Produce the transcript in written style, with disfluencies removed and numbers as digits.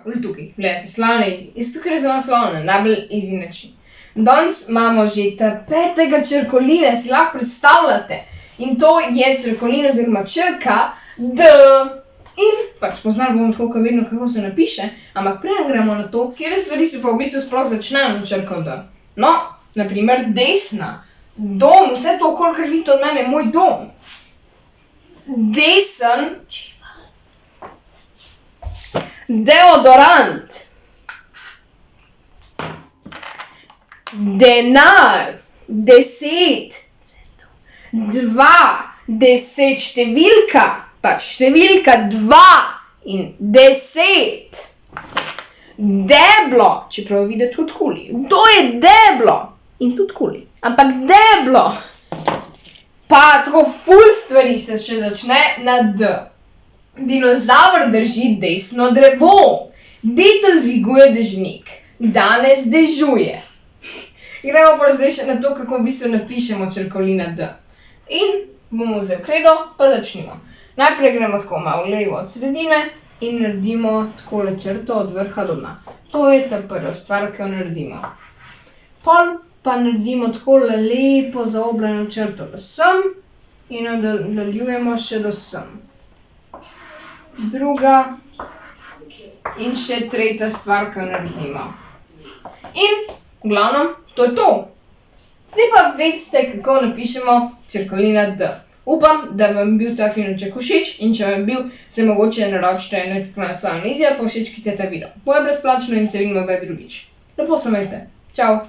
tukaj, gledajte, slavna easy. Jaz tukaj razumem slavna, najbolj easy način. Danes imamo že ta 5. črkolina, si lahko predstavljate. In to je črkolina oziroma črka D. In pač poznali bomo tako, kot vedno, kako se napiše, ampak preden gremo na to, kjer stvari se pa v bistvu sploh začnejo na črko D. No, naprimer desna. Dom, vse to, kolikor vidite od mene, je moj dom. Desen. Deodorant. Denar. 10. 2. 10 številka. Pač številka 2 in 10. Deblo. Čeprav videti tudi kuli. To je deblo. In tudi kuli. Ampak deblo. Pa tako ful stvari se še začne na D. Dinozaver drži desno drevo. Detel dviguje dežnik. Danes dežuje. Gremo pa zdaj še na to, kako v bistvu napišemo črkolina D. In bomo vzeli kredo, pa začnimo. Najprej gremo tako malo levo od sredine in naredimo takole črto od vrha do dna. To je ta prva stvar, ki jo naredimo. Pol pa naredimo takole lepo zaobljeno črto do sem in nadaljujemo še do sem. Druga in še tretja stvar, ki jo naredimo. In v glavnem, to je to. Zdaj pa veste, kako napišemo črkolina D. Upam, da vam bil ta filmček všeč in če vam bil, se mogoče naročite na svojo Easy ali pa všečkite ta video. Bo je brezplačno in se vidimo kdaj drugič. Lepo se imejte. Čau!